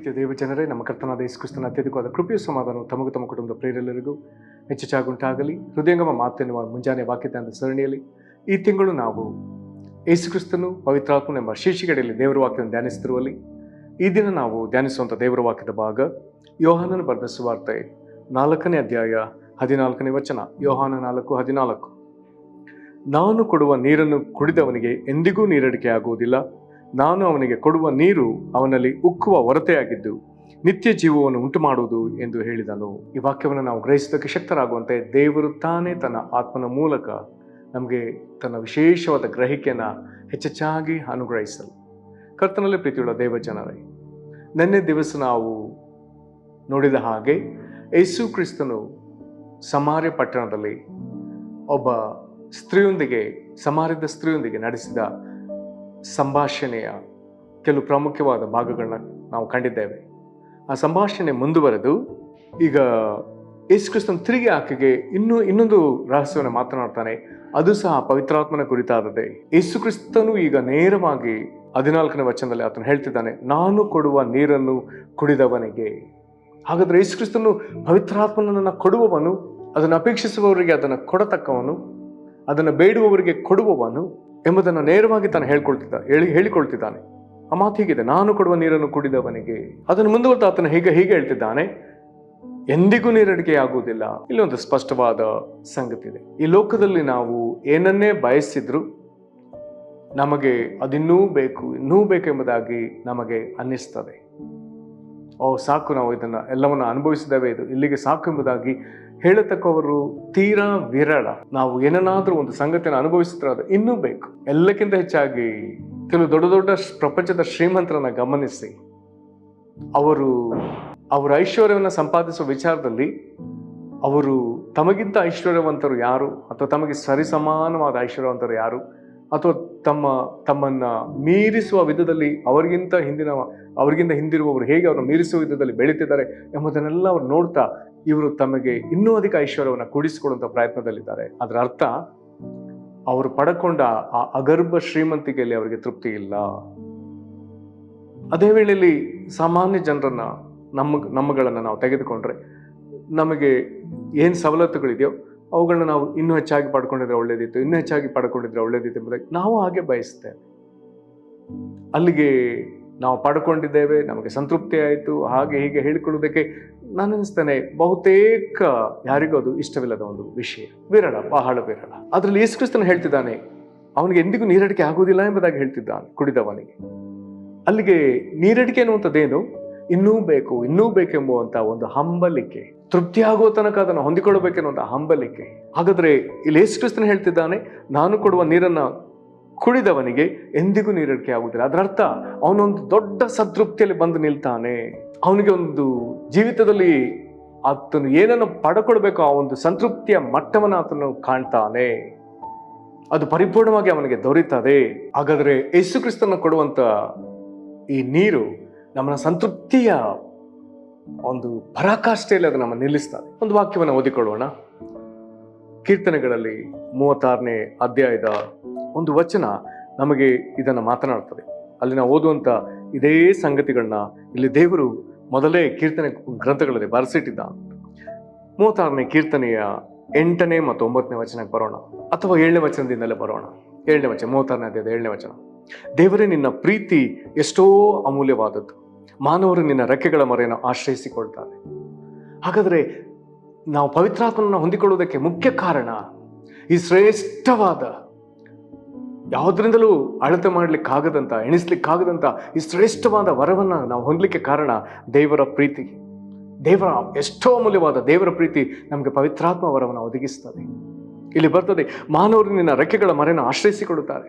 ಪ್ರೀತಿಯ ದೇವಜನರೇ, ನಮ್ಮ ಕರ್ತನಾದ ಯೇಸು ಕ್ರಿಸ್ತನ ಅತ್ಯಧಿಕವಾದ ಕೃಪೆಯ ಸಮಾಧಾನವು ತಮಗೂ ತಮ್ಮ ಕುಟುಂಬದ ಪ್ರೇರೆಲ್ಲರಿಗೂ ಹೆಚ್ಚಾಗುಂಟಾಗಲಿ. ಹೃದಯಂಗಮ ಮಾತೆನ್ನುವ ಮುಂಜಾನೆ ವಾಕ್ಯದ ಸರಣಿಯಲ್ಲಿ ಈ ತಿಂಗಳು ನಾವು ಯೇಸು ಕ್ರಿಸ್ತನು ಪವಿತ್ರಾತ್ಮನು ಎಂಬ ಶೀರ್ಷಿಕೆಯಲ್ಲಿ ದೇವರ ವಾಕ್ಯವನ್ನು ಧ್ಯಾನಿಸುತ್ತಿರುವಲ್ಲಿ ಈ ದಿನ ನಾವು ಧ್ಯಾನಿಸುವಂಥ ದೇವರ ವಾಕ್ಯದ ಭಾಗ ಯೋಹಾನನು ಬರೆದ ಸುವಾರ್ತೆ 4ನೇ ಅಧ್ಯಾಯ 14ನೇ ವಚನ. ಯೋಹಾನ 4:14. ನಾನು ಕೊಡುವ ನೀರನ್ನು ಕುಡಿದವನಿಗೆ ಎಂದಿಗೂ ನೀರಡಿಕೆ ಆಗುವುದಿಲ್ಲ. ನಾನು ಅವನಿಗೆ ಕೊಡುವ ನೀರು ಅವನಲ್ಲಿ ಉಕ್ಕುವ ಹೊರತೆಯಾಗಿದ್ದು ನಿತ್ಯ ಜೀವವನ್ನು ಉಂಟು ಮಾಡುವುದು ಎಂದು ಹೇಳಿದನು. ಈ ವಾಕ್ಯವನ್ನು ನಾವು ಗ್ರಹಿಸೋದಕ್ಕೆ ಶಕ್ತರಾಗುವಂತೆ ದೇವರು ತಾನೇ ತನ್ನ ಆತ್ಮನ ಮೂಲಕ ನಮಗೆ ತನ್ನ ವಿಶೇಷವಾದ ಗ್ರಹಿಕೆಯನ್ನು ಹೆಚ್ಚೆಚ್ಚಾಗಿ ಅನುಗ್ರಹಿಸಲು. ಕರ್ತನಲ್ಲಿ ಪ್ರೀತಿಯುಳ್ಳ ದೇವಜನರೇ, ನಿನ್ನೆ ದಿವಸ ನಾವು ನೋಡಿದ ಹಾಗೆ ಯೇಸು ಕ್ರಿಸ್ತನು ಸಮಾರ್ಯ ಪಟ್ಟಣದಲ್ಲಿ ಒಬ್ಬ ಸಮಾರ್ಯದ ಸ್ತ್ರೀಯೊಂದಿಗೆ ನಡೆಸಿದ ಸಂಭಾಷಣೆಯ ಕೆಲವು ಪ್ರಾಮುಖ್ಯವಾದ ಭಾಗಗಳನ್ನ ನಾವು ಕಂಡಿದ್ದೇವೆ. ಆ ಸಂಭಾಷಣೆ ಮುಂದುವರೆದು ಈಗ ಯೇಸು ಕ್ರಿಸ್ತನು ತಿರುಗಿ ಆಕೆಗೆ ಇನ್ನೊಂದು ರಹಸ್ಯವನ್ನು ಮಾತನಾಡ್ತಾನೆ. ಅದು ಸಹ ಪವಿತ್ರಾತ್ಮನ ಕುರಿತಾದದೆ. ಯೇಸು ಕ್ರಿಸ್ತನು ಈಗ ನೇರವಾಗಿ 14ನೇ ವಚನದಲ್ಲಿ ಆತನು ಹೇಳ್ತಿದ್ದಾನೆ, ನಾನು ಕೊಡುವ ನೀರನ್ನು ಕುಡಿದವನಿಗೆ. ಹಾಗಾದ್ರೆ ಯೇಸು ಕ್ರಿಸ್ತನು ಪವಿತ್ರಾತ್ಮನನ್ನು ಕೊಡುವವನು, ಅದನ್ನು ಅಪೇಕ್ಷಿಸುವವರಿಗೆ ಅದನ್ನು ಕೊಡತಕ್ಕವನು, ಅದನ್ನು ಬೇಡುವವರಿಗೆ ಕೊಡುವವನು ಎಂಬುದನ್ನು ನೇರವಾಗಿ ತಾನು ಹೇಳಿಕೊಳ್ತಿದ್ದಾನೆ. ಆ ಮಾತು ಹೀಗಿದೆ, ನಾನು ಕೊಡುವ ನೀರನ್ನು ಕುಡಿದವನಿಗೆ. ಅದನ್ನು ಮುಂದುವರೆದು ಆತನು ಹೀಗೆ ಹೇಳ್ತಿದ್ದಾನೆ, ಎಂದಿಗೂ ನೀರಡಿಕೆ ಆಗುವುದಿಲ್ಲ. ಇಲ್ಲಿ ಒಂದು ಸ್ಪಷ್ಟವಾದ ಸಂಗತಿ ಇದೆ. ಈ ಲೋಕದಲ್ಲಿ ನಾವು ಏನನ್ನೇ ಬಯಸಿದ್ರು ನಮಗೆ ಅದಿನ್ನೂ ಬೇಕು ಎಂಬುದಾಗಿ ನಮಗೆ ಅನ್ನಿಸ್ತದೆ. ಸಾಕು, ನಾವು ಎಲ್ಲವನ್ನು ಅನುಭವಿಸಿದ್ದೇವೆ, ಇದು ಇಲ್ಲಿಗೆ ಸಾಕು ಎಂಬುದಾಗಿ ಹೇಳತಕ್ಕವರು ತೀರಾ ವಿರಳ. ನಾವು ಏನನ್ನಾದ್ರೂ ಒಂದು ಸಂಗತಿಯನ್ನು ಅನುಭವಿಸಿದ್ರೆ ಅದು ಇನ್ನೂ ಬೇಕು. ಎಲ್ಲಕ್ಕಿಂತ ಹೆಚ್ಚಾಗಿ ಕೆಲವು ದೊಡ್ಡ ದೊಡ್ಡ ಪ್ರಪಂಚದ ಶ್ರೀಮಂತರನ್ನ ಗಮನಿಸಿ, ಅವರ ಐಶ್ವರ್ಯವನ್ನು ಸಂಪಾದಿಸುವ ವಿಚಾರದಲ್ಲಿ ಅವರು ತಮಗಿಂತ ಐಶ್ವರ್ಯವಂತರು ಯಾರು, ಅಥವಾ ತಮಗೆ ಸರಿಸಮಾನವಾದ ಐಶ್ವರ್ಯವಂತರು ಯಾರು, ಅಥವಾ ತಮ್ಮನ್ನ ಮೀರಿಸುವ ವಿಧದಲ್ಲಿ ಅವರಿಗಿಂತ ಹಿಂದಿರುವವರು ಹೇಗೆ ಅವರನ್ನು ಮೀರಿಸುವ ವಿಧದಲ್ಲಿ ಬೆಳೀತಿದ್ದಾರೆ ಎಂಬುದನ್ನೆಲ್ಲ ಅವರು ನೋಡ್ತಾ ಇವರು ತಮಗೆ ಇನ್ನೂ ಅಧಿಕ ಐಶ್ವರ್ಯವನ್ನು ಕೂಡಿಸಿಕೊಳ್ಳುವಂಥ ಪ್ರಯತ್ನದಲ್ಲಿದ್ದಾರೆ. ಅದರ ಅರ್ಥ ಅವರು ಪಡ್ಕೊಂಡ ಆ ಅಗರ್ಭ ಶ್ರೀಮಂತಿಕೆಯಲ್ಲಿ ಅವರಿಗೆ ತೃಪ್ತಿ ಇಲ್ಲ. ಅದೇ ವೇಳೆಯಲ್ಲಿ ಸಾಮಾನ್ಯ ಜನರನ್ನ ನಮ್ಮಗಳನ್ನು ನಾವು ತೆಗೆದುಕೊಂಡ್ರೆ ನಮಗೆ ಏನು ಸವಲತ್ತುಗಳಿದೆಯೋ ಅವುಗಳನ್ನ ನಾವು ಇನ್ನೂ ಹೆಚ್ಚಾಗಿ ಪಡ್ಕೊಂಡಿದ್ರೆ ಒಳ್ಳೇದಿತ್ತು ಎಂಬುದಾಗಿ ನಾವು ಹಾಗೆ ಬಯಸ್ತೇವೆ. ಅಲ್ಲಿಗೆ ನಾವು ಪಡ್ಕೊಂಡಿದ್ದೇವೆ, ನಮಗೆ ಸಂತೃಪ್ತಿ ಆಯಿತು, ಹಾಗೆ ಹೀಗೆ ಹೇಳಿಕೊಳ್ಳುವುದಕ್ಕೆ ನಾನು ಅನಿಸ್ತೇನೆ ಬಹುತೇಕ ಯಾರಿಗೂ ಅದು ಇಷ್ಟವಿಲ್ಲದ ಒಂದು ವಿಷಯ. ಬಹಳ ವಿರಳ. ಅದರಲ್ಲಿ ಯೇಸು ಕ್ರಿಸ್ತನು ಹೇಳ್ತಿದ್ದಾನೆ, ಅವನಿಗೆ ಎಂದಿಗೂ ನೀರಡಿಕೆ ಆಗುವುದಿಲ್ಲ ಎಂಬುದಾಗಿ ಹೇಳ್ತಿದ್ದಾನೆ ಕುಡಿದವನಿಗೆ. ಅಲ್ಲಿಗೆ ನೀರಡಿಕೆ ಅನ್ನುವಂಥದ್ದೇನು, ಇನ್ನೂ ಬೇಕೆಂಬುವಂತ ಒಂದು ಹಂಬಲಿಕೆ, ತೃಪ್ತಿಯಾಗುವ ತನಕ ಅದನ್ನು ಹೊಂದಿಕೊಳ್ಳಬೇಕೆನ್ನುವಂಥ ಹಂಬಲಿಕೆ. ಹಾಗಾದ್ರೆ ಇಲ್ಲಿ ಯೇಸು ಕ್ರಿಸ್ತನು ಹೇಳ್ತಿದ್ದಾನೆ, ನಾನು ಕೊಡುವ ನೀರನ್ನ ಕುಡಿದವನಿಗೆ ಎಂದಿಗೂ ನೀರಡಿಕೆ ಆಗುವುದಿಲ್ಲ. ಅದರ ಅರ್ಥ ಅವನೊಂದು ದೊಡ್ಡ ಸಂತೃಪ್ತಿಯಲ್ಲಿ ಬಂದು ನಿಲ್ತಾನೆ. ಅವನಿಗೆ ಒಂದು ಜೀವಿತದಲ್ಲಿ ಆತನು ಏನನ್ನು ಪಡ್ಕೊಳ್ಬೇಕೋ ಆ ಒಂದು ಸಂತೃಪ್ತಿಯ ಮಟ್ಟವನ್ನು ಆತನು ಕಾಣ್ತಾನೆ. ಅದು ಪರಿಪೂರ್ಣವಾಗಿ ಅವನಿಗೆ ದೊರೀತದೆ. ಹಾಗಾದ್ರೆ ಯೇಸು ಕ್ರಿಸ್ತನ ಕೊಡುವಂತ ಈ ನೀರು ನಮ್ಮನ್ನ ಸಂತೃಪ್ತಿಯ ಒಂದು ಪರಾಕಾಷ್ಠೆಯಲ್ಲಿ ಅದು ನಮ್ಮ ನಿಲ್ಲಿಸ್ತದೆ. ಒಂದು ವಾಕ್ಯವನ್ನು ಓದಿಕೊಳ್ಳೋಣ. ಕೀರ್ತನೆಗಳಲ್ಲಿ 36ನೇ ಅಧ್ಯಾಯದ ಒಂದು ವಚನ ನಮಗೆ ಇದನ್ನು ಮಾತನಾಡ್ತದೆ. ಅಲ್ಲಿ ನಾವು ಓದುವಂತ ಇದೇ ಸಂಗತಿಗಳನ್ನ ಇಲ್ಲಿ ದೇವರು ಮೊದಲೇ ಕೀರ್ತನೆ ಗ್ರಂಥಗಳಲ್ಲಿ ಬರೆಸಿಟ್ಟಿದ್ದ. 36ನೇ ಕೀರ್ತನೆಯ 8ನೇ ಮತ್ತು 9ನೇ ವಚನಕ್ಕೆ ಬರೋಣ, ಅಥವಾ 7ನೇ ವಚನದಿಂದಲೇ ಬರೋಣ. 7ನೇ ವಚನ, 36ನೇ ಅಧ್ಯಾಯದ 7ನೇ ವಚನ. ದೇವರೇ, ನಿನ್ನ ಪ್ರೀತಿ ಎಷ್ಟೋ ಅಮೂಲ್ಯವಾದದ್ದು, ಮಾನವರು ನಿನ್ನ ರೆಕ್ಕೆಗಳ ಮರೆಯನ್ನು ಆಶ್ರಯಿಸಿಕೊಳ್ತಾರೆ. ಹಾಗಾದ್ರೆ ನಾವು ಪವಿತ್ರಾತ್ಮನನ್ನು ಹೊಂದಿಕೊಳ್ಳುವುದಕ್ಕೆ ಮುಖ್ಯ ಕಾರಣ ಈ ಶ್ರೇಷ್ಠವಾದ, ಯಾವುದರಿಂದಲೂ ಅಳತೆ ಮಾಡಲಿಕ್ಕಾಗದಂತ, ಎಣಿಸ್ಲಿಕ್ಕಾಗದಂತ ಈ ಶ್ರೇಷ್ಠವಾದ ವರವನ್ನು ನಾವು ಹೊಂದಲಿಕ್ಕೆ ಕಾರಣ ದೇವರ ಪ್ರೀತಿ. ಎಷ್ಟೋ ಅಮೂಲ್ಯವಾದ ದೇವರ ಪ್ರೀತಿ ನಮಗೆ ಪವಿತ್ರಾತ್ಮ ವರವನ್ನು ಒದಗಿಸ್ತದೆ. ಇಲ್ಲಿ ಬರ್ತದೆ, ಮಾನವರು ನಿನ್ನ ರೆಕ್ಕೆಗಳ ಮರೆಯನ್ನು ಆಶ್ರಯಿಸಿಕೊಳ್ಳುತ್ತಾರೆ.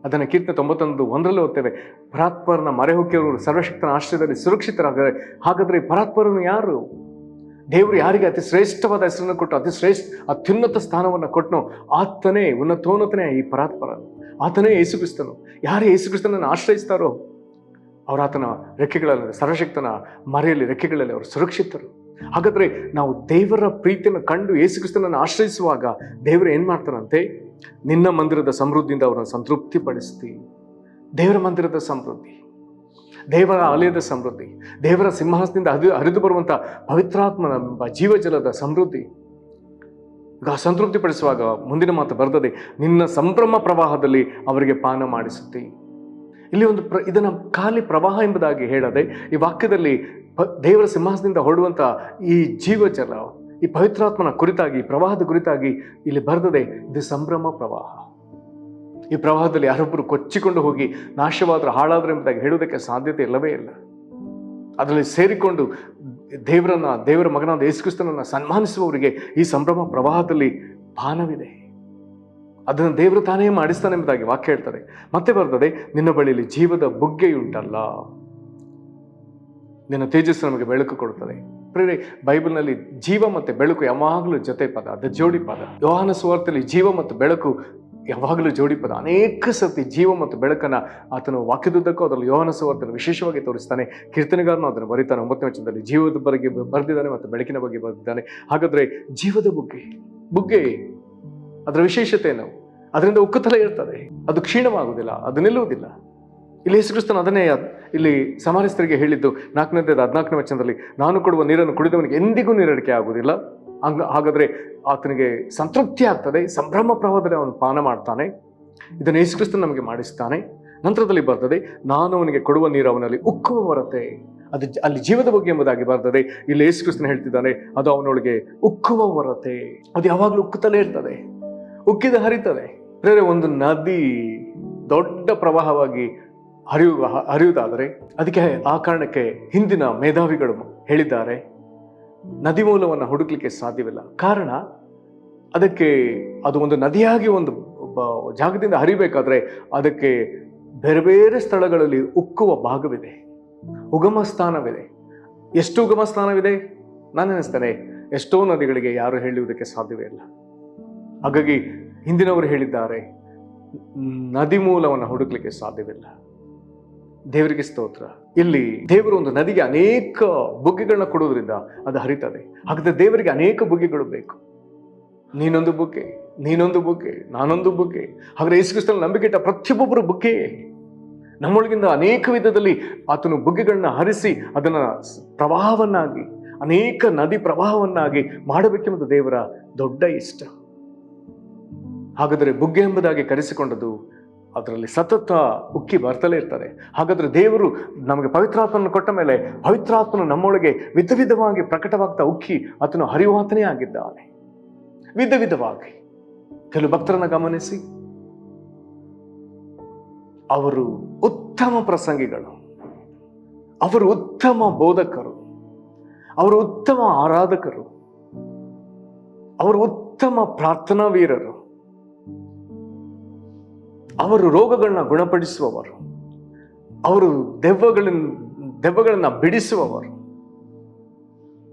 ಅದನ್ನು ಕೀರ್ತನೆ 91:1 ಓದ್ತೇವೆ. ಪರಾತ್ಪರನ ಮರೆ ಹೊಕ್ಕಿಯವರು ಸರ್ವಶಕ್ತನ ಆಶ್ರಯದಲ್ಲಿ ಸುರಕ್ಷಿತರಾಗರೆ. ಹಾಗಾದ್ರೆ ಪರಾತ್ಪರನು ಯಾರು? ದೇವರು ಯಾರಿಗೆ ಅತಿ ಶ್ರೇಷ್ಠವಾದ ಹೆಸರನ್ನು ಕೊಟ್ಟು ಅತ್ಯುನ್ನತ ಸ್ಥಾನವನ್ನು ಕೊಟ್ಟನು, ಆತನೇ ಉನ್ನತೋನ್ನತನೇ ಈ ಪರಾತ್ಪರನು, ಆತನೇ ಯೇಸು ಕ್ರಿಸ್ತನು. ಯಾರೇ ಯೇಸು ಕ್ರಿಸ್ತನನ್ನು ಆಶ್ರಯಿಸ್ತಾರೋ ಅವರು ಆತನ ರೆಕ್ಕೆಗಳಲ್ಲಿ, ಸರ್ವಶಕ್ತನ ಮರೆಯಲ್ಲಿ ರೆಕ್ಕೆಗಳಲ್ಲಿ ಅವರು ಸುರಕ್ಷಿತರು. ಹಾಗಾದ್ರೆ ನಾವು ದೇವರ ಪ್ರೀತಿಯನ್ನು ಕಂಡು ಯೇಸು ಕ್ರಿಸ್ತನನ್ನು ಆಶ್ರಯಿಸುವಾಗ ದೇವರು ಏನ್ ಮಾಡ್ತಾರಂತೆ, ನಿನ್ನ ಮಂದಿರದ ಸಮೃದ್ಧಿಯಿಂದ ಅವರನ್ನು ಸಂತೃಪ್ತಿ ಪಡಿಸ್ತಿ. ದೇವರ ಮಂದಿರದ ಸಮೃದ್ಧಿ ದೇವರ ಆಲಯದ ಸಮೃದ್ಧಿ, ದೇವರ ಸಿಂಹಾಸನದಿಂದ ಹರಿದು ಬರುವಂಥ ಪವಿತ್ರಾತ್ಮನ ಜೀವಜಲದ ಸಮೃದ್ಧಿ. ಈಗ ಸಂತೃಪ್ತಿ ಪಡಿಸುವಾಗ ಮುಂದಿನ ಮಾತು ಬರ್ತದೆ, ನಿನ್ನ ಸಂಭ್ರಮ ಪ್ರವಾಹದಲ್ಲಿ ಅವರಿಗೆ ಪಾನ ಮಾಡಿಸುತ್ತಿ. ಇಲ್ಲಿ ಒಂದು ಇದನ್ನು ಖಾಲಿ ಪ್ರವಾಹ ಎಂಬುದಾಗಿ ಹೇಳದೆ, ಈ ವಾಕ್ಯದಲ್ಲಿ ದೇವರ ಸಿಂಹಾಸನದಿಂದ ಹೊರಡುವಂಥ ಈ ಜೀವಜಲ, ಈ ಪವಿತ್ರಾತ್ಮನ ಕುರಿತಾಗಿ, ಪ್ರವಾಹದ ಕುರಿತಾಗಿ ಇಲ್ಲಿ ಬರ್ತದೆ. ಇದು ಸಂಭ್ರಮ ಪ್ರವಾಹ. ಈ ಪ್ರವಾಹದಲ್ಲಿ ಯಾರೊಬ್ಬರು ಕೊಚ್ಚಿಕೊಂಡು ಹೋಗಿ ನಾಶವಾದ್ರೆ, ಹಾಳಾದ್ರೆ ಎಂಬುದಾಗಿ ಹೇಳುವುದಕ್ಕೆ ಸಾಧ್ಯತೆ ಇಲ್ಲವೇ ಇಲ್ಲ. ಅದರಲ್ಲಿ ಸೇರಿಕೊಂಡು ದೇವರ ಮಗನಾದ ಯೇಸು ಕ್ರಿಸ್ತನನ್ನು ಸನ್ಮಾನಿಸುವವರಿಗೆ ಈ ಸಂಭ್ರಮ ಪ್ರವಾಹದಲ್ಲಿ ಪಾನವಿದೆ. ಅದನ್ನು ದೇವರು ತಾನೇ ಮಾಡಿಸ್ತಾನೆ ಎಂಬುದಾಗಿ ವಾಕ್ಯ ಹೇಳ್ತಾರೆ. ಮತ್ತೆ ಬರ್ತದೆ, ನಿನ್ನ ಬಳಿಯಲ್ಲಿ ಜೀವದ ಬುಗ್ಗೆಯುಂಟಲ್ಲ, ನಿನ್ನ ತೇಜಸ್ಸು ನಮಗೆ ಬೆಳಕು ಕೊಡುತ್ತದೆ. ಪ್ರೇರೆ, ಬೈಬಲ್ನಲ್ಲಿ ಜೀವ ಮತ್ತು ಬೆಳಕು ಯಾವಾಗಲೂ ಜೊತೆ ಪದ, ಅದು ಜೋಡಿ ಪದ. ಯೋಹಾನ ಸುವಾರ್ತೆಯಲ್ಲಿ ಜೀವ ಮತ್ತು ಬೆಳಕು ಯಾವಾಗಲೂ ಜೋಡಿ ಪದ. ಅನೇಕ ಸರ್ತಿ ಜೀವ ಮತ್ತು ಬೆಳಕನ್ನು ಆತನು ವಾಕ್ಯದುದ್ದಕ್ಕೂ ಅದರಲ್ಲಿ ಯೋಹಾನ ಸುವಾರ್ತೆಯಲ್ಲಿ ವಿಶೇಷವಾಗಿ ತೋರಿಸ್ತಾನೆ. ಕೀರ್ತನೆಗಾರನು ಅದನ್ನು ಬರೀತಾನೆ. 9ನೇ ವಚನದಲ್ಲಿ ಜೀವದ ಬಗ್ಗೆ ಬರೆದಿದ್ದಾನೆ ಮತ್ತು ಬೆಳಕಿನ ಬಗ್ಗೆ ಬರೆದಿದ್ದಾನೆ. ಹಾಗಾದ್ರೆ ಜೀವದ ಬುಗ್ಗೆ ಅದರ ವಿಶೇಷತೆ ಏನು? ಅದರಿಂದ ಉಕ್ಕುತ್ತಲೇ ಇರ್ತದೆ, ಅದು ಕ್ಷೀಣವಾಗುವುದಿಲ್ಲ, ಅದು ನಿಲ್ಲುವುದಿಲ್ಲ. ಇಲ್ಲಿ ಯೇಸು ಕ್ರಿಸ್ತನು ಅದನ್ನೇ ಇಲ್ಲಿ ಸಮಾರ್ಯಸ್ಥರಿಗೆ ಹೇಳಿದ್ದು 4:14ನೇ ವಚನದಲ್ಲಿ, ನಾನು ಕೊಡುವ ನೀರನ್ನು ಕುಡಿದವನಿಗೆ ಎಂದಿಗೂ ನೀರಡಿಕೆ ಆಗುವುದಿಲ್ಲ. ಹಾಗಾದ್ರೆ ಆತನಿಗೆ ಸಂತೃಪ್ತಿ ಆಗ್ತದೆ, ಸಂಭ್ರಮ ಪ್ರವಾಹದಲ್ಲಿ ಅವನು ಪಾನ ಮಾಡ್ತಾನೆ. ಇದನ್ನು ಯೇಸು ಕ್ರಿಸ್ತನು ನಮಗೆ ಮಾಡಿಸ್ತಾನೆ. ನಂತರದಲ್ಲಿ ಬರ್ತದೆ, ನಾನು ಅವನಿಗೆ ಕೊಡುವ ನೀರು ಅವನಲ್ಲಿ ಉಕ್ಕುವ ಹೊರತೆ. ಅದು ಅಲ್ಲಿ ಜೀವದ ಬಗ್ಗೆ ಎಂಬುದಾಗಿ ಬರ್ತದೆ. ಇಲ್ಲಿ ಯೇಸು ಕ್ರಿಸ್ತನು ಹೇಳ್ತಿದ್ದಾನೆ, ಅದು ಅವನೊಳಗೆ ಉಕ್ಕುವ ಹೊರತೆ. ಅದು ಯಾವಾಗಲೂ ಉಕ್ಕುತ್ತಲೇ ಇರ್ತದೆ, ಉಕ್ಕಿದ ಹರಿತದೆ. ಬೇರೆ ಒಂದು ನದಿ ದೊಡ್ಡ ಪ್ರವಾಹವಾಗಿ ಹರಿಯುವುದಾದರೆ, ಅದಕ್ಕೆ ಆ ಕಾರಣಕ್ಕೆ ಹಿಂದಿನ ಮೇಧಾವಿಗಳು ಹೇಳಿದ್ದಾರೆ, ನದಿ ಮೂಲವನ್ನು ಹುಡುಕ್ಲಿಕ್ಕೆ ಸಾಧ್ಯವಿಲ್ಲ. ಕಾರಣ ಅದಕ್ಕೆ ಅದು ಒಂದು ನದಿಯಾಗಿ ಒಂದು ಜಾಗದಿಂದ ಹರಿಬೇಕಾದ್ರೆ ಅದಕ್ಕೆ ಬೇರೆ ಬೇರೆ ಸ್ಥಳಗಳಲ್ಲಿ ಉಕ್ಕುವ ಭಾಗವಿದೆ, ಉಗಮ ಸ್ಥಾನವಿದೆ. ಎಷ್ಟು ಉಗಮ ಸ್ಥಾನವಿದೆ? ನಾನು ಅನಿಸ್ತೇನೆ ಎಷ್ಟೋ ನದಿಗಳಿಗೆ ಯಾರು ಹೇಳುವುದಕ್ಕೆ ಸಾಧ್ಯವೇ ಇಲ್ಲ. ಹಾಗಾಗಿ ಹಿಂದಿನವರು ಹೇಳಿದ್ದಾರೆ, ನದಿ ಮೂಲವನ್ನು ಹುಡುಕ್ಲಿಕ್ಕೆ ಸಾಧ್ಯವಿಲ್ಲ. ದೇವರಿಗೆ ಸ್ತೋತ್ರ. ಇಲ್ಲಿ ದೇವರು ಒಂದು ನದಿಗೆ ಅನೇಕ ಬುಗ್ಗೆಗಳನ್ನ ಕೊಡುವುದರಿಂದ ಅದು ಹರಿತದೆ. ಹಾಗಾದ್ರೆ ದೇವರಿಗೆ ಅನೇಕ ಬುಗ್ಗೆಗಳು ಬೇಕು. ನೀನೊಂದು ಬುಗ್ಗೆ, ನೀನೊಂದು ಬುಗ್ಗೆ, ನಾನೊಂದು ಬುಗ್ಗೆ. ಹಾಗಾದ್ರೆ ಯೇಸು ಕ್ರಿಸ್ತನಲ್ಲಿ ನಂಬಿಕೆ ಇಟ್ಟ ಪ್ರತಿಯೊಬ್ಬರು ಬುಗ್ಗೆಯೇ. ನಮ್ಮೊಳಗಿಂದ ಅನೇಕ ವಿಧದಲ್ಲಿ ಆತನು ಬುಗ್ಗೆಗಳನ್ನ ಹರಿಸಿ ಅದನ್ನ ಪ್ರವಾಹವನ್ನಾಗಿ, ಅನೇಕ ನದಿ ಪ್ರವಾಹವನ್ನಾಗಿ ಮಾಡಬೇಕೆಂಬುದು ದೇವರ ದೊಡ್ಡ ಇಷ್ಟ. ಹಾಗಾದರೆ ಬುಗ್ಗೆ ಎಂಬುದಾಗಿ ಕರೆಸಿಕೊಂಡದ್ದು ಅದರಲ್ಲಿ ಸತತ ಉಕ್ಕಿ ಬರ್ತಲೇ ಇರ್ತದೆ. ಹಾಗಾದ್ರೆ ದೇವರು ನಮಗೆ ಪವಿತ್ರಾತ್ಮನ ಕೊಟ್ಟ ಮೇಲೆ ಪವಿತ್ರಾತ್ಮನು ನಮ್ಮೊಳಗೆ ವಿಧ ವಿಧವಾಗಿ ಪ್ರಕಟವಾಗ್ತಾ ಉಕ್ಕಿ ಆತನು ಹರಿಯುವಾತನೇ ಆಗಿದ್ದಾನೆ. ವಿಧ ವಿಧವಾಗಿ ಕೆಲವು ಭಕ್ತರನ್ನ ಗಮನಿಸಿ, ಅವರು ಉತ್ತಮ ಪ್ರಸಂಗಿಗಳು, ಅವರು ಉತ್ತಮ ಬೋಧಕರು, ಅವರು ಉತ್ತಮ ಆರಾಧಕರು, ಅವರು ಉತ್ತಮ ಪ್ರಾರ್ಥನಾ ವೀರರು, ಅವರು ರೋಗಗಳನ್ನ ಗುಣಪಡಿಸುವವರು, ಅವರು ದೆವ್ವಗಳನ್ನ ಬಿಡಿಸುವವರು,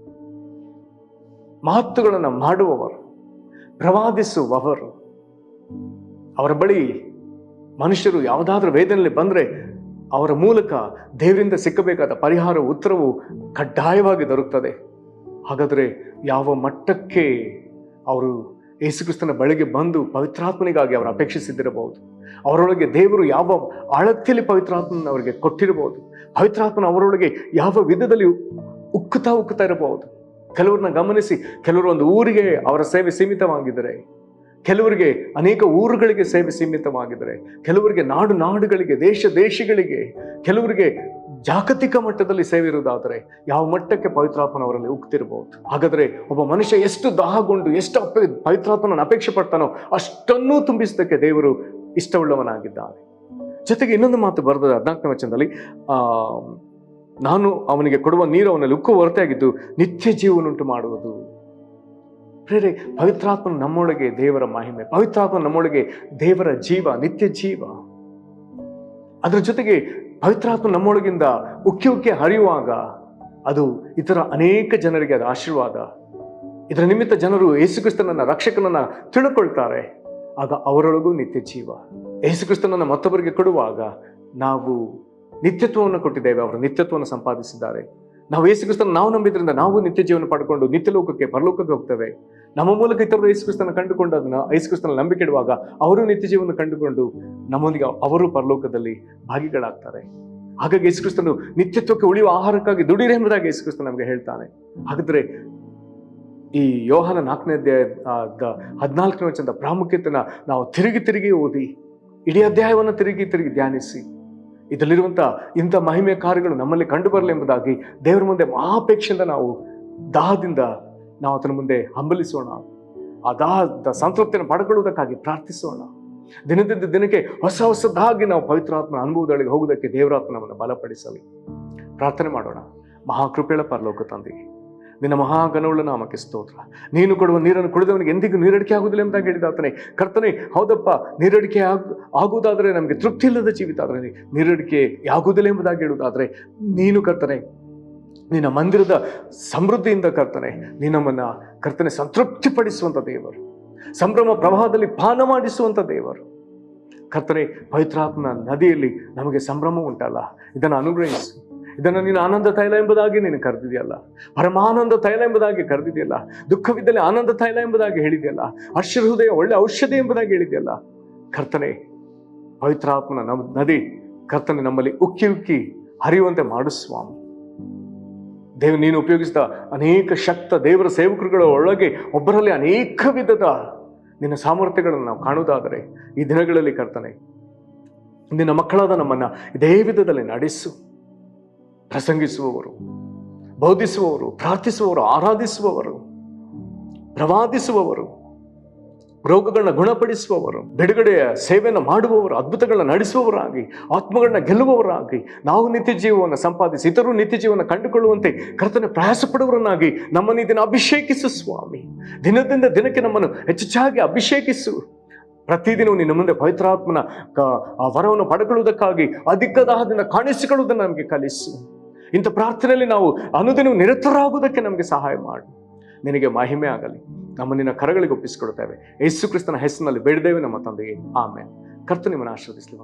ಮಾತುಗಳನ್ನು ಮಾಡುವವರು, ಪ್ರವಾದಿಸುವವರು. ಅವರ ಬಳಿ ಮನುಷ್ಯರು ಯಾವುದಾದ್ರೂ ವೇದನೆಯಲ್ಲಿ ಬಂದರೆ ಅವರ ಮೂಲಕ ದೇವರಿಂದ ಸಿಕ್ಕಬೇಕಾದ ಪರಿಹಾರ, ಉತ್ತರವು ಕಡ್ಡಾಯವಾಗಿ ದೊರಕುತ್ತದೆ. ಹಾಗಾದರೆ ಯಾವ ಮಟ್ಟಕ್ಕೆ ಅವರು ಯೇಸುಕ್ರಿಸ್ತನ ಬಳಿಗೆ ಬಂದು ಪವಿತ್ರಾತ್ಮನಿಗಾಗಿ ಅವರು ಅಪೇಕ್ಷಿಸಿದ್ದಿರಬಹುದು. ಅವರೊಳಗೆ ದೇವರು ಯಾವ ಆಳತೆಯಲ್ಲಿ ಪವಿತ್ರಾತ್ಮನ ಅವರಿಗೆ ಕೊಟ್ಟಿರಬಹುದು. ಪವಿತ್ರಾತ್ಮನ ಅವರೊಳಗೆ ಯಾವ ವಿಧದಲ್ಲಿ ಉಕ್ಕುತ್ತಾ ಇರಬಹುದು. ಕೆಲವ್ರನ್ನ ಗಮನಿಸಿ, ಕೆಲವರು ಒಂದು ಊರಿಗೆ ಅವರ ಸೇವೆ ಸೀಮಿತವಾಗಿದ್ದರೆ, ಕೆಲವರಿಗೆ ಅನೇಕ ಊರುಗಳಿಗೆ ಸೇವೆ ಸೀಮಿತವಾಗಿದ್ದರೆ, ಕೆಲವರಿಗೆ ನಾಡುಗಳಿಗೆ, ದೇಶಗಳಿಗೆ, ಕೆಲವರಿಗೆ ಜಾಗತಿಕ ಮಟ್ಟದಲ್ಲಿ ಸೇವೆ ಇರುವುದಾದರೆ ಯಾವ ಮಟ್ಟಕ್ಕೆ ಪವಿತ್ರಾತ್ಮನವರಲ್ಲಿ ಉಕ್ತಿರಬಹುದು. ಹಾಗಾದರೆ ಒಬ್ಬ ಮನುಷ್ಯ ಎಷ್ಟು ದಾಹಗೊಂಡು ಎಷ್ಟು ಪವಿತ್ರಾತ್ಮನ ಅಪೇಕ್ಷೆ ಪಡ್ತಾನೋ ಅಷ್ಟನ್ನೂ ತುಂಬಿಸೋದಕ್ಕೆ ದೇವರು ಇಷ್ಟವುಳ್ಳವನಾಗಿದ್ದಾನೆ. ಜೊತೆಗೆ ಇನ್ನೊಂದು ಮಾತು ಬರೆದ 14ನೇ ವಚನದಲ್ಲಿ, ನಾನು ಅವನಿಗೆ ಕೊಡುವ ನೀರು ಅವನಲ್ಲಿ ಉಕ್ಕುವ ಹೊರತಾಗಿದ್ದು ನಿತ್ಯ ಜೀವನುಂಟು ಮಾಡುವುದು. ಪ್ರೇರೆ, ಪವಿತ್ರಾತ್ಮನ ನಮ್ಮೊಳಗೆ ದೇವರ ಮಹಿಮೆ, ಪವಿತ್ರಾತ್ಮ ನಮ್ಮೊಳಗೆ ದೇವರ ಜೀವ, ನಿತ್ಯ ಜೀವ. ಅದರ ಜೊತೆಗೆ ಪವಿತ್ರಾತ್ಮ ನಮ್ಮೊಳಗಿಂದ ಉಕ್ಕಿ ಹರಿಯುವಾಗ ಅದು ಇತರ ಅನೇಕ ಜನರಿಗೆ ಅದು ಆಶೀರ್ವಾದ. ಇದರ ನಿಮಿತ್ತ ಜನರು ಯೇಸುಕ್ರಿಸ್ತನನ್ನ ರಕ್ಷಕನನ್ನ ತಿಳ್ಕೊಳ್ತಾರೆ. ಆಗ ಅವರೊಳಗೂ ನಿತ್ಯ ಜೀವ. ಯೇಸುಕ್ರಿಸ್ತನನ್ನ ಮತ್ತೊಬ್ಬರಿಗೆ ಕೊಡುವಾಗ ನಾವು ನಿತ್ಯತ್ವವನ್ನು ಕೊಟ್ಟಿದ್ದೇವೆ, ಅವರು ನಿತ್ಯತ್ವವನ್ನು ಸಂಪಾದಿಸಿದ್ದಾರೆ. ನಾವು ಯೇಸುಕ್ರಿಸ್ತನ ನಾವು ನಂಬಿದ್ರಿಂದ ನಾವು ನಿತ್ಯ ಜೀವನ ಪಡ್ಕೊಂಡು ನಿತ್ಯ ಲೋಕಕ್ಕೆ, ಪರಲೋಕಕ್ಕೆ ಹೋಗ್ತೇವೆ. ನಮ್ಮ ಮೂಲಕ ಇತರರು ಯೇಸುಕ್ರಿಸ್ತನ ಕಂಡುಕೊಂಡು ಅದನ್ನ ಯೇಸುಕ್ರಿಸ್ತನ ನಂಬಿಕೆ ಇಡುವಾಗ ಅವರು ನಿತ್ಯ ಜೀವನ ಕಂಡುಕೊಂಡು ನಮ್ಮೊಂದಿಗೆ ಅವರು ಪರಲೋಕದಲ್ಲಿ ಭಾಗಿಗಳಾಗ್ತಾರೆ. ಹಾಗಾಗಿ ಯೇಸು ಕ್ರಿಸ್ತನು ನಿತ್ಯತ್ವಕ್ಕೆ ಉಳಿಯುವ ಆಹಾರಕ್ಕಾಗಿ ದುಡಿಯಿರಿ ಎಂಬುದಾಗಿ ಯೇಸು ಕ್ರಿಸ್ತನು ನಮಗೆ ಹೇಳ್ತಾನೆ. ಹಾಗಾದ್ರೆ ಈ ಯೋಹಾನ 4ನೇ ಅಧ್ಯಾಯದ 14ನೇ ವಚನದ ಪ್ರಾಮುಖ್ಯತೆನ ನಾವು ತಿರುಗಿ ಓದಿ, ಇಡೀ ಅಧ್ಯಾಯವನ್ನು ತಿರುಗಿ ಧ್ಯಾನಿಸಿ, ಇದರಲ್ಲಿರುವಂಥ ಇಂಥ ಮಹಿಮೆಯ ಕಾರ್ಯಗಳು ನಮ್ಮಲ್ಲಿ ಕಂಡು ಬರಲಿ ಎಂಬುದಾಗಿ ದೇವರ ಮುಂದೆ ಮಹಾಪೇಕ್ಷೆಯಿಂದ ನಾವು ದಾಹದಿಂದ ನಾವು ಆತನ ಮುಂದೆ ಹಂಬಲಿಸೋಣ. ಆ ದಾಹದ ಸಂತೃಪ್ತಿಯನ್ನು ಪಡೆದುಕೊಳ್ಳುವುದಕ್ಕಾಗಿ ಪ್ರಾರ್ಥಿಸೋಣ. ದಿನದಿಂದ ದಿನಕ್ಕೆ ಹೊಸದಾಗಿ ನಾವು ಪವಿತ್ರಾತ್ಮನ ಅನುಭವದೊಳಗೆ ಹೋಗುವುದಕ್ಕೆ ದೇವರಾತ್ಮ ನಮ್ಮನ್ನು ಬಲಪಡಿಸಲಿ. ಪ್ರಾರ್ಥನೆ ಮಾಡೋಣ. ಮಹಾಕೃಪೆಯ ಪರಲೋಕ ತಂದೆ, ನಿನ್ನ ಮಹಾಗಣವುಳ್ಳ ನಾಮಕ್ಕೆ ಸ್ತೋತ್ರ. ನೀನು ಕೊಡುವ ನೀರನ್ನು ಕುಡಿದವನಿಗೆ ಎಂದಿಗೂ ನೀರಡಿಕೆ ಆಗುವುದಿಲ್ಲ ಎಂಬುದಾಗಿ ಹೇಳಿದಾತನೇ. ಕರ್ತನೆ, ಹೌದಪ್ಪ, ನೀರಡಿಕೆ ಆಗುವುದಾದರೆ ನಮಗೆ ತೃಪ್ತಿ ಇಲ್ಲದ ಜೀವಿತ ಆದರೆ ನೀರಡಿಕೆ ಆಗುವುದಿಲ್ಲ ಎಂಬುದಾಗಿ ಹೇಳುವುದಾದರೆ, ನೀನು ಕರ್ತನೆ ನಿನ್ನ ಮಂದಿರದ ಸಮೃದ್ಧಿಯಿಂದ ಕರ್ತನೆ ನಮ್ಮನ್ನ ಕರ್ತನೆ ಸಂತೃಪ್ತಿಪಡಿಸುವಂಥ ದೇವರು, ಸಂಭ್ರಮ ಪ್ರವಾಹದಲ್ಲಿ ಪಾನ ಮಾಡಿಸುವಂಥ ದೇವರು. ಕರ್ತನೆ, ಪವಿತ್ರಾತ್ಮನ ನದಿಯಲ್ಲಿ ನಮಗೆ ಸಂಭ್ರಮ ಉಂಟಲ್ಲ, ಇದನ್ನು ಅನುಗ್ರಹಿಸು. ಇದನ್ನು ನೀನು ಆನಂದ ತೈಲ ಎಂಬುದಾಗಿ ನೀನು ಕರೆದಿದೆಯಲ್ಲ, ಪರಮಾನಂದ ತೈಲ ಎಂಬುದಾಗಿ ಕರೆದಿದೆಯಲ್ಲ, ದುಃಖವಿದ್ದಲ್ಲಿ ಆನಂದ ತೈಲ ಎಂಬುದಾಗಿ ಹೇಳಿದೆಯಲ್ಲ, ಹರ್ಷಹೃದಯ ಒಳ್ಳೆ ಔಷಧಿ ಎಂಬುದಾಗಿ ಹೇಳಿದೆಯಲ್ಲ. ಕರ್ತನೆ, ಪವಿತ್ರಾತ್ಮನ ನದಿ ಕರ್ತನೆ ನಮ್ಮಲ್ಲಿ ಉಕ್ಕಿ ಹರಿಯುವಂತೆ ಮಾಡು ಸ್ವಾಮಿ. ನೀನು ಉಪಯೋಗಿಸಿದ ಅನೇಕ ಶಕ್ತ ದೇವರ ಸೇವಕರುಗಳ ಒಳಗೆ ಒಬ್ಬರಲ್ಲಿ ಅನೇಕ ವಿಧದ ನಿನ್ನ ಸಾಮರ್ಥ್ಯಗಳನ್ನು ನಾವು ಕಾಣುವುದಾದರೆ ಈ ದಿನಗಳಲ್ಲಿ ಕರ್ತನೆ, ನಿನ್ನ ಮಕ್ಕಳಾದ ನಮ್ಮನ್ನ ಇದೇ ವಿಧದಲ್ಲಿ ನಡೆಸು. ಪ್ರಸಂಗಿಸುವವರು, ಬೋಧಿಸುವವರು, ಪ್ರಾರ್ಥಿಸುವವರು, ಆರಾಧಿಸುವವರು, ಪ್ರವಾದಿಸುವವರು, ರೋಗಗಳನ್ನ ಗುಣಪಡಿಸುವವರು, ಬಿಡುಗಡೆಯ ಸೇವೆಯನ್ನು ಮಾಡುವವರು, ಅದ್ಭುತಗಳನ್ನ ನಡೆಸುವವರಾಗಿ, ಆತ್ಮಗಳನ್ನ ಗೆಲ್ಲುವವರಾಗಿ, ನಾವು ನಿತ್ಯ ಜೀವವನ್ನು ಸಂಪಾದಿಸಿ ಇತರರು ನಿತ್ಯ ಜೀವನ ಕಂಡುಕೊಳ್ಳುವಂತೆ ಕರ್ತನೆ ಪ್ರಯಾಸ ಪಡುವವರನ್ನಾಗಿ ನಮ್ಮನ್ನು ಇದನ್ನು ಅಭಿಷೇಕಿಸು ಸ್ವಾಮಿ. ದಿನದಿಂದ ದಿನಕ್ಕೆ ನಮ್ಮನ್ನು ಹೆಚ್ಚಾಗಿ ಅಭಿಷೇಕಿಸು. ಪ್ರತಿದಿನವೂ ನಿನ್ನ ಮುಂದೆ ಪವಿತ್ರಾತ್ಮನ ಆ ವರವನ್ನು ಪಡೆದುಕೊಳ್ಳುವುದಕ್ಕಾಗಿ ಅಧಿಕ ದಾಹದಿಂದ ಕಾಣಿಸಿಕೊಳ್ಳುವುದನ್ನು ನಮಗೆ ಕಲಿಸು. ಇಂಥ ಪ್ರಾರ್ಥನೆಯಲ್ಲಿ ನಾವು ಅನುದಿನವೂ ನಿರತರಾಗುವುದಕ್ಕೆ ನಮಗೆ ಸಹಾಯ ಮಾಡು. ನಿನಗೆ ಮಹಿಮೆ ಆಗಲಿ. ನಮ್ಮ ನಿನ್ನ ಕರಗಳಿಗೆ ಒಪ್ಪಿಸಿಕೊಡುತ್ತೇವೆ. ಯೇಸು ಕ್ರಿಸ್ತನ ಹೆಸರಿನಲ್ಲಿ ಬೇಡಿದ್ದೇವೆ ನಮ್ಮ ತಂದೆಯೇ, ಆಮೆನ್. ಕರ್ತನು ನಿಮ್ಮನ್ನು ಆಶೀರ್ವದಿಸಲಿ.